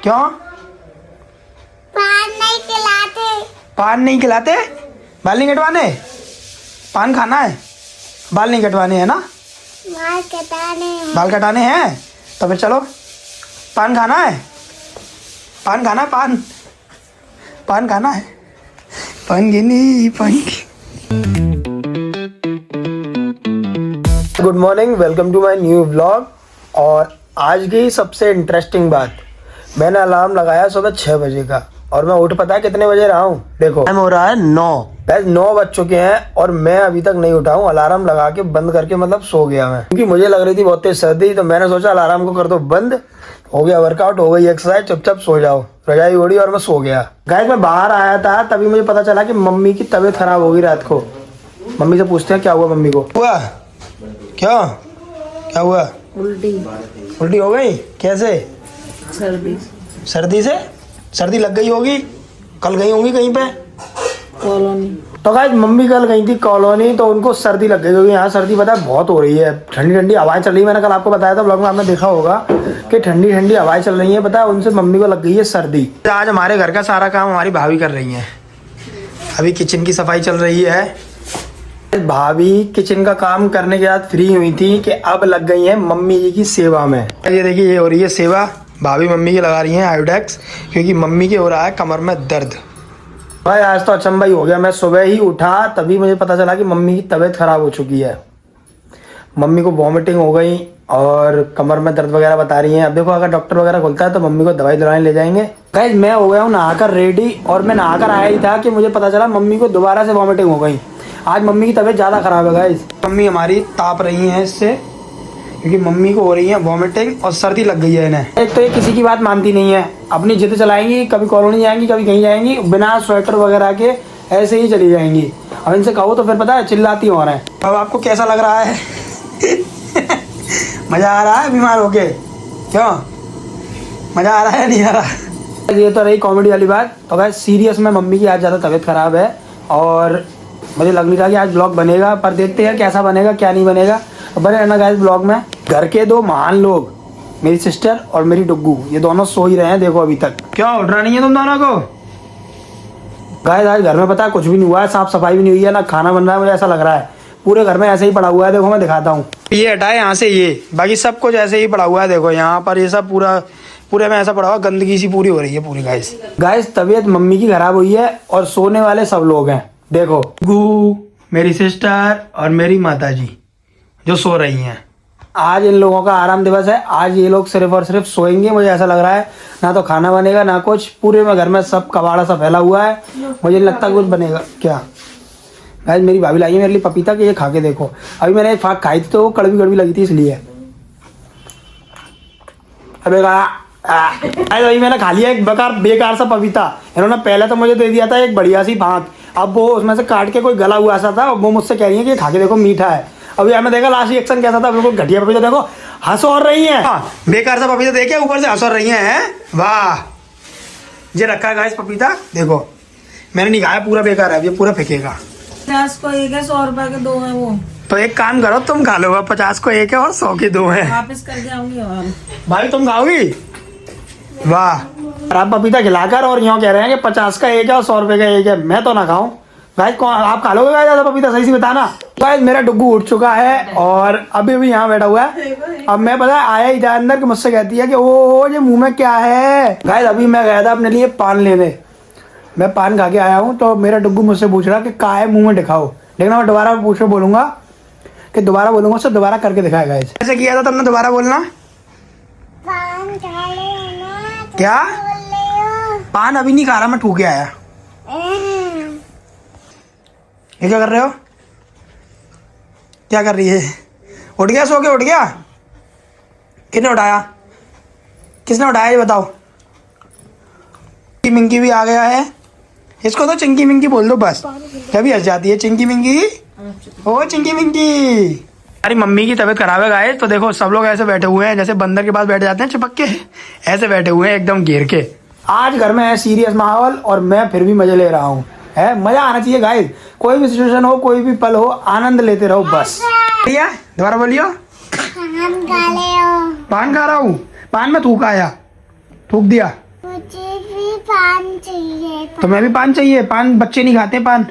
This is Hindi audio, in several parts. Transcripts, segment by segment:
क्यों? पान नहीं खिलाते। पान नहीं खिलाते? बाल नहीं कटवाने? पान खाना है, बाल नहीं कटवाने है ना? बाल कटाने हैं। बाल कटाने हैं तो फिर चलो, पान खाना है, पान खाना है, पान पान खाना है, पान गिनी पान। Good morning, welcome to my new vlog. और आज की सबसे इंटरेस्टिंग बात, मैंने अलार्म लगाया सुबह 6 बजे का और मैं उठ पता है कितने बजे रहा हूँ? देखो टाइम हो रहा है 9 बज चुके हैं और मैं अभी तक नहीं उठा हूँ। अलार्म लगा के बंद करके मतलब सो गया मैं, क्योंकि मुझे लग रही थी बहुत तेज सर्दी, तो मैंने सोचा अलार्म को कर दो बंद। हो गया वर्कआउट, हो गई एक्सरसाइज, चुपचाप सो जाओ। रजाई ओढ़ी और मैं सो गया। गाइस मैं बाहर आया था तभी मुझे पता चला कि मम्मी की तबीयत खराब हो गई रात को। मम्मी से पूछते हैं क्या हुआ मम्मी को। हुआ क्या? क्या हुआ? उल्टी हो गई? कैसे? सर्दी से? सर्दी लग गई होगी, कल गई होंगी कहीं पे कॉलोनी। तो गाइस मम्मी कल गई थी कॉलोनी, तो उनको सर्दी लग गई होगी। यहाँ सर्दी पता है बहुत हो रही है, ठंडी ठंडी हवाएं चल रही है। मैंने कल आपको बताया था ब्लॉग में, आपने देखा होगा कि ठंडी ठंडी हवाएं चल रही है। पता है उनसे मम्मी को लग गई है सर्दी। आज हमारे घर का सारा काम हमारी भाभी कर रही है। अभी किचन की सफाई चल रही है। भाभी किचन का काम करने के बाद फ्री हुई थी कि अब लग गई है मम्मी जी की सेवा में। ये देखिए, ये हो रही है सेवा। भाभी मम्मी की लगा रही हैं आयोडेक्स, क्योंकि मम्मी के हो रहा है कमर में दर्द। भाई आज तो अचंभा ही हो गया। मैं सुबह ही उठा तभी मुझे पता चला कि मम्मी की तबीयत खराब हो चुकी है। मम्मी को वॉमिटिंग हो गई और कमर में दर्द वगैरह बता रही हैं। अब देखो अगर डॉक्टर वगैरह खुलता है तो मम्मी को दवाई दिलाने ले जाएंगे। गाइस मैं हो गया हूँ नहाकर रेडी, और मैं नहाकर आया ही था कि मुझे पता चला मम्मी को दोबारा से वॉमिटिंग हो गई। आज मम्मी की तबीयत ज़्यादा खराब है गाइस। मम्मी हमारी ताप रही हैं इससे, क्योंकि मम्मी को हो रही है वॉमिटिंग और सर्दी लग गई है इन्हें। एक तो ये किसी की बात मानती नहीं है, अपनी जिद चलाएंगी, कभी कॉलोनी जाएंगी, कभी कहीं जाएंगी, बिना स्वेटर वगैरह के ऐसे ही चली जाएंगी। अब इनसे कहो तो फिर पता है चिल्लाती हो रहे हैं। अब आपको कैसा लग रहा है? मज़ा आ रहा है बीमार होके? क्यों मज़ा आ रहा है नहीं आ रहा? ये तो रही कॉमेडी वाली बात। तो गाइस सीरियस में मम्मी की आज ज़्यादा तबीयत ख़राब है और मुझे लग नहीं रहा कि आज ब्लॉग बनेगा, पर देखते हैं कैसा बनेगा क्या नहीं बनेगा। बने रहना गाइस ब्लॉग में। घर के दो महान लोग, मेरी सिस्टर और मेरी डुग्गू, ये दोनों सो ही रहे हैं देखो अभी तक। क्या उठ रहा नहीं है तुम दोनों को? गाइस आज घर में पता है कुछ भी नहीं हुआ है, साफ सफाई भी नहीं हुई है, ना खाना बन रहा है। मुझे ऐसा लग रहा है पूरे घर में ऐसे ही पड़ा हुआ है। देखो मैं दिखाता हूँ, ये हटाए यहाँ से, ये बाकी सब कुछ ऐसे ही पड़ा हुआ है। देखो यहाँ पर ये सब पूरे में ऐसा पड़ा हुआ, गंदगी सी पूरी हो रही है पूरी। गाइस तबीयत मम्मी की खराब हुई है और सोने वाले सब लोग हैं। देखो गू, मेरी सिस्टर और मेरी माता जी जो सो रही हैं। आज इन लोगों का आराम दिवस है। आज ये लोग सिर्फ और सिर्फ सोएंगे। मुझे ऐसा लग रहा है ना तो खाना बनेगा ना कुछ। पूरे में घर में सब कबाड़ा सा फैला हुआ है, मुझे नहीं लगता कुछ बनेगा। क्या गाइस मेरी भाभी लाई है मेरे लिए पपीता, कि ये खा के देखो। अभी मैंने एक फाक खाई थी तो वो कड़वी कड़वी लगी थी इसलिए। अबे अभी मैंने खा लिया एक बेकार सा पपीता। इन्होंने पहले तो मुझे दे दिया था एक बढ़िया सी भात, अब वो उसमें से काट के कोई गला हुआ सा था। वो मुझसे कह रही है कि खा के देखो मीठा है। अभी हमें देखा लास्ट रिएक्शन कैसा था, बिल्कुल घटिया पपीता। देखो हंस और रही है, बेकार सा पपीता देखे ऊपर से हंस और रही है। वाह, ये रखा है गाइस पपीता, देखो मैंने नहीं खाया, पूरा बेकार है, ये पूरा फेंकेगा। 50 को एक है, 100 रुपए के 2 है वो। तो एक काम करो, तुम खा लो, 50 को एक है और 100 के 2 है। वापस करके आऊंगी और भाई तुम खाओगी? वाह, आप पपीता खिलाकर और यूँ कह रहे हैं कि 50 का एक है और 100 रुपए का एक है। मैं तो ना खाऊं। गाइस कौन आप खा लोगे गाइस पपीता? सही से बताना। गाइस मेरा डुग्गू उठ चुका है और अभी भी यहाँ बैठा हुआ है। अब मैं पता आया ही था अंदर कि मुझसे कहती है कि ओ ये मुंह में क्या है। गाइस अभी मैं गया था अपने लिए पान लेने, मैं पान खा के आया हूँ, तो मेरा डुग्गू मुझसे पूछ रहा कि का है मुँह में दिखाओ। देखना मैं दोबारा पूछ के बोलूँगा कि दोबारा बोलूँगा, उससे दोबारा करके दिखाएगा। ऐसे किया था तुमने, दोबारा बोलना। पान खा लेना। क्या? पान अभी नहीं खा रहा, मैं ठूक के आया। ये क्या कर रहे हो? क्या कर रही है? उठ गया सो के? उठ गया? किसने उठाया? किसने उठाया ये बताओ? चिंकी मिंकी भी आ गया है। इसको तो चिंकी मिंकी बोल दो बस, कभी हंस जाती है चिंकी मिंकी। ओ चिंकी मिंकी। अरे मम्मी की तबीयत खराब है गाइस, तो देखो सब लोग ऐसे बैठे हुए हैं जैसे बंदर के पास बैठ जाते हैं चिपक के, ऐसे बैठे हुए हैं एकदम घेर के। आज घर में है सीरियस माहौल और मैं फिर भी मजे ले रहा हूँ। है मजा आना चाहिए गाइस, कोई भी सिचुएशन हो, कोई भी पल हो, आनंद लेते रहो बस। भैया दोबारा बोलियो। पान खा ले। पान खा रहा हूँ? पान में थूक आया, थूक दिया। पान चाहिए तो मैं भी पान चाहिए। पान बच्चे नहीं खाते पान।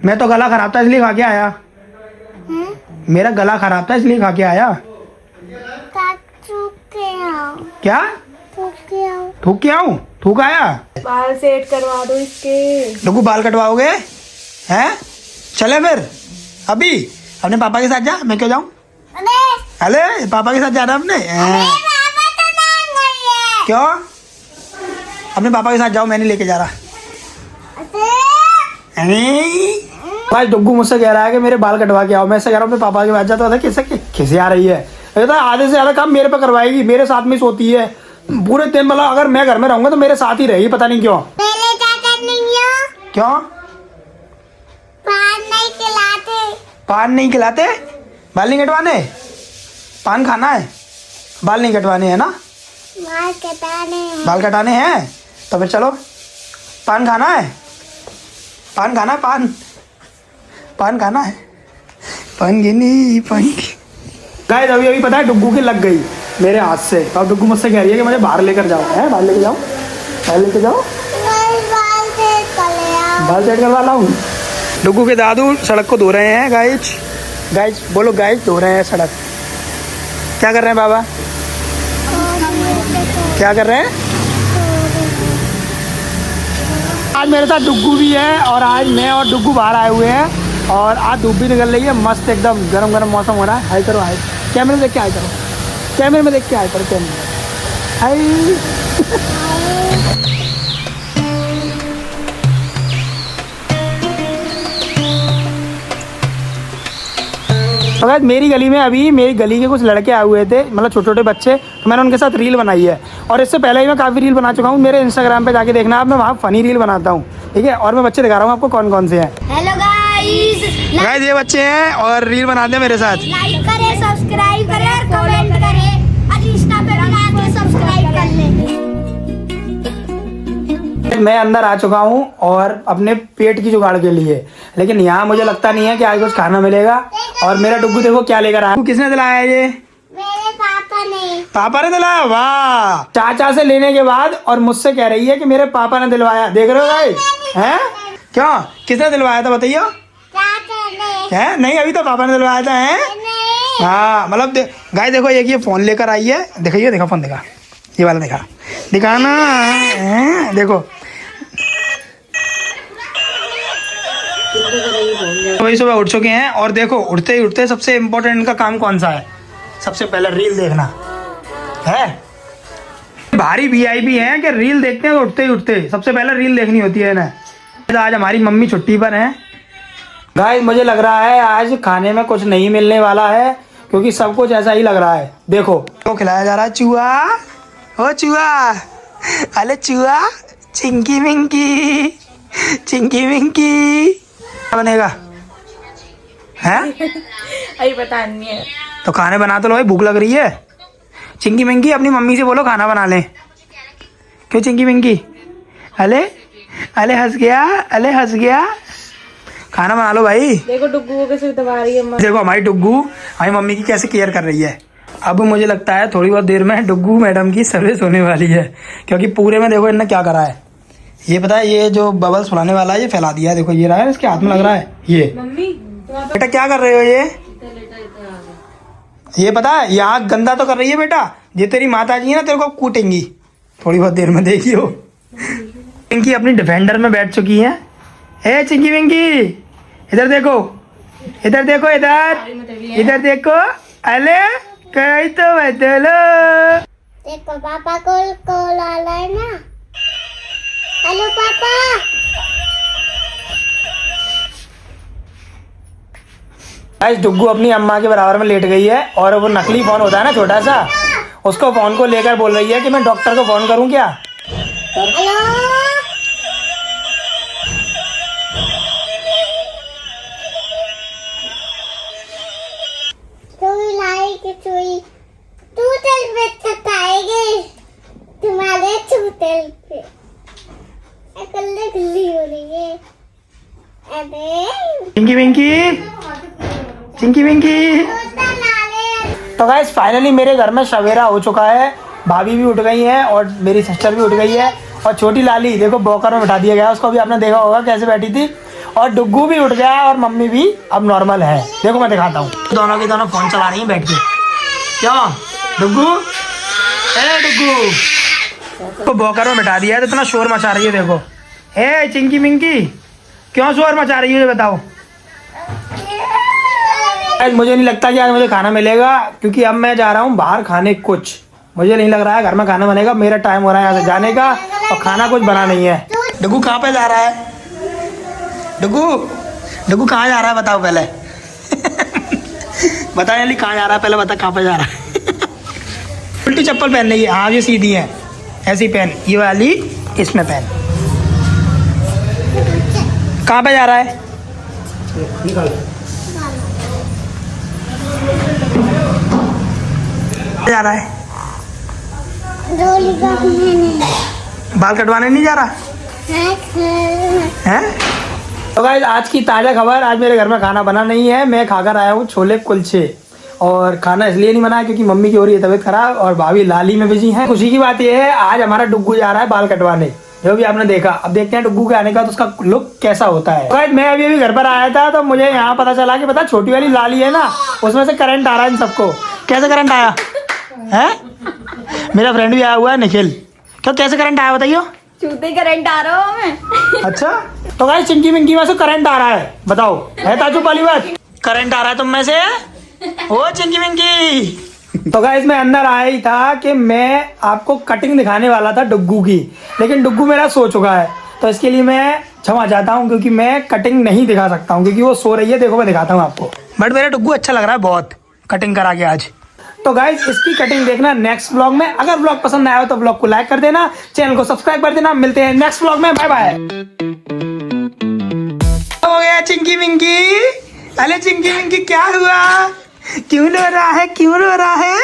मैं तो गला खराब था इसलिए खा के आया। मेरा गला खराब था इसलिए खा के आया। क्या थूक के आऊं? थूक आया? बाल सेट करवा दो इसके। डुगू बाल कटवाओगे हैं? चले फिर अभी अपने पापा के साथ जा। मैं क्यों जाऊं? अरे पापा के साथ जाना अपने। क्यों? अपने पापा के साथ जाओ, मैं नहीं लेके जा रहा। भाई डुग्गू मुझसे कह रहा है कि मेरे बाल कटवा के आओ। मैं ऐसे कह रहा हूँ अपने पापा के पास जाता था। किसे आ रही है? तो आधे से ज्यादा काम मेरे पे करवाएगी, मेरे साथ में सोती है पूरे दिन। मतलब अगर मैं घर में रहूंगा तो मेरे साथ ही रहेगी, पता नहीं क्यों। क्यों? पान नहीं खिलाते? बाल नहीं कटवाने? पान खाना है, बाल नहीं कटवाने है ना? बाल कटाने हैं तो फिर चलो। पान खाना है, पान खाना है, पान खाना है। पान गिनी पान। गाइस अभी अभी पता है डुग्गू की लग गई मेरे हाथ से। अब डुग्गू मुझसे कह रही है कि मुझे बाहर लेकर जाओ। है बाहर लेके जाओ, बाहर लेके जाओ। बाल सेट करवा लाऊं? डुग्गू के दादू सड़क को धो रहे हैं। गाइस बोलो, गाइस धो रहे हैं सड़क। क्या कर रहे हैं बाबा? क्या कर रहे हैं? आज मेरे साथ डुग्गू भी है और आज मैं और डुग्गू बाहर आए हुए हैं और आज धूप भी निकल रही है। मस्त एकदम गरम गरम मौसम हो रहा है। हाई करो, हाई कैमरे में देख के हाई करो, कैमरे में देख के हाई करो, कैमरे हाई। तो गाइस मेरी गली में अभी मेरी गली के कुछ लड़के आए हुए थे, मतलब छोटे छोटे बच्चे। तो मैंने उनके साथ रील बनाई है और इससे पहले ही मैं काफ़ी रील बना चुका हूँ। मेरे इंस्टाग्राम पे जाके देखना आप, मैं वहाँ फनी रील बनाता हूँ, ठीक है। और मैं बच्चे दिखा रहा हूँ आपको कौन कौन से हैं। हेलो गाइस ये बच्चे हैं और रील बनाते हैं मेरे साथ। लाइक करें, सब्सक्राइब करें और कमेंट करें और इंस्टा पे भी आके सब्सक्राइब कर लें। मैं अंदर आ चुका हूँ और अपने पेट की जुगाड़ के लिए, लेकिन यहाँ मुझे लगता नहीं है कि आज कुछ खाना मिलेगा। और मेरा डुग्गू देखो क्या लेकर आया। किसने दिलाया ये? मेरे पापा ने। पापा ने दिलाया? वाह। चाचा से लेने के बाद और मुझसे कह रही है कि मेरे पापा ने दिलवाया। देख रहे हो भाई? हैं? क्यों? किसने दिलवाया था बताइए? है नहीं, अभी तो पापा ने दिलवाया था। है हाँ, मतलब गाय देखो एक ये फोन लेकर आई है। दिखाइए, देखा फोन, देखा ये वाला, देखा दिखाना है। देखो वही सुबह उठ चुके हैं और देखो उठते ही उठते सबसे इम्पोर्टेंट इनका काम कौन सा है? सबसे पहले रील देखना है। भारी वीआईपी है कि रील देखते हैं तो उठते ही उठते सबसे पहले रील देखनी होती है ना। आज हमारी मम्मी छुट्टी पर है। गाइस मुझे लग रहा है आज खाने में कुछ नहीं मिलने वाला है, क्योंकि सब कुछ ऐसा ही लग रहा है। देखो तो खिलाया जा रहा है चूहा। ओ चूहा, अरे चूहा, चिंकी मिंकी, चिंकी मिंकी। क्या बनेगा? हैं? अभी पता नहीं है। तो खाने बना तो लो भाई, भूख लग रही है। चिंकी मिंकी अपनी मम्मी से बोलो खाना बना लें। क्यों चिंकी मिंकी? अले अले हंस गया, अले हंस गया। खाना बना लो भाई। देखो डुग्गू को कैसे दबा रही है। देखो हमारी डुग्गू हमारी मम्मी की कैसे केयर कर रही है। अब मुझे लगता है थोड़ी बहुत देर में डुग्गू मैडम की सर्विस होने वाली है, क्योंकि पूरे में देखो इन्होंने क्या करा है। ये पता है, ये जो बबल्स फुलाने वाला है ये फैला दिया है। देखो ये रहा है, इसके हाथ में लग रहा है ये। मम्मी बेटा क्या कर रहे हो? ये पता है यहाँ गंदा तो कर रही है बेटा। ये तेरी माता जी है ना, तेरे को कूटेंगी थोड़ी बहुत देर में, देखियो। चिंकी अपनी डिफेंडर में बैठ चुकी है। ए चिंकी विंकी इधर देखो, इधर देखो, इधर देखो। अले कहीं तो बदलो। देखो पापा को कॉल आ रहा है ना। हेलो पापा। गाइस डुग्गू अपनी अम्मा के बराबर में लेट गई है और वो नकली फोन होता है ना छोटा सा, उसको फोन को लेकर बोल रही है कि मैं डॉक्टर को फोन करूं क्या? हेलो चूतल पे चटाएंगे तुम्हारे चूतल पे। अकल्ले गली हो रही है। अरे चिंकी विंकी, चिंकी विंकी। तो गाइस फाइनली मेरे घर में सवेरा हो चुका है। भाभी भी उठ गई हैं और मेरी सिस्टर भी उठ गई है। और छोटी लाली देखो बॉकर में बैठा दिया गया, उसको भी आपने देखा होगा कैसे बैठी थी। और डुग्गू भी उठ गया और मम्मी भी अब नॉर्मल है। देखो मैं दिखाता हूँ, दोनों की दोनों फोन चला रही हैं बैठ के। क्यों डुग्गू, ए डुग्गू को बॉकर में बैठा दिया है तो इतना शोर मचा रही है। देखो ए चिंकी मिंकी, क्यों शोर मचा रही है बताओ। आज मुझे नहीं लगता कि आज मुझे खाना मिलेगा, क्योंकि अब मैं जा रहा हूँ बाहर खाने। कुछ मुझे नहीं लग रहा है घर में खाना बनेगा। मेरा टाइम हो रहा है यहाँ से जाने का और खाना कुछ बना नहीं है। डुग्गू कहाँ पे जा रहा है? डुग्गू कहाँ जा रहा है बताओ पहले। बता याली कहाँ जा रहा है पहले बता, कहाँ पे जा रहा है। उल्टी चप्पल पहन ली है। हाँ ये सीधी है, ऐसी पहन, ये वाली इसमें पहन। कहाँ पे जा रहा है? जा रहा है बाल कटवाने नहीं जा रहा है? तो गाइस आज की ताज़ा खबर, आज मेरे घर में खाना बना नहीं है। मैं खाकर आया हूँ छोले कुलचे, और खाना इसलिए नहीं बनाया क्योंकि मम्मी की हो रही है तबीयत खराब और भाभी लाली में बिजी हैं। खुशी की बात यह है आज हमारा डुग्गू जा रहा है बाल कटवाने, जो भी आपने देखा। अब देखते हैं डुग्गू के आने का तो उसका लुक कैसा होता है। गाइस मैं अभी घर पर आया था तो मुझे यहाँ पता चला कि पता छोटी वाली लाली है ना, उसमें से करंट आ रहा है इन सबको। कैसे करंट आया है? मेरा फ्रेंड भी आया हुआ है निखिल। क्यों कैसे करंट आया बताइयो? चूते करंट आ रहा हूँ मैं। अच्छा तो गाइस चिंकी मिंकी में से करंट आ रहा है, बताओ है ताजू वाली बात? करंट आ रहा है तुम में से ओ चिंकी मिंकी। तो गाइस मैं अंदर आया ही था कि मैं आपको कटिंग दिखाने वाला था डुग्गू की, लेकिन डुग्गू मेरा सो चुका है तो इसके लिए मैं क्षमा चाहता हूँ, क्योंकि मैं कटिंग नहीं दिखा सकता हूँ क्योंकि वो सो रही है। देखो मैं दिखाता हूँ आपको, बट मेरा डुग्गू अच्छा लग रहा है बहुत कटिंग करा के आज। तो गाइस इसकी कटिंग देखना नेक्स्ट व्लॉग में। अगर व्लॉग पसंद आया हो तो व्लॉग को लाइक कर देना, चैनल को सब्सक्राइब कर देना। मिलते हैं नेक्स्ट व्लॉग में, बाय बाय। हो गया चिंकी मिंकी। अरे चिंकी मिंकी क्या हुआ? क्यों रो रहा है, क्यों रो रहा है?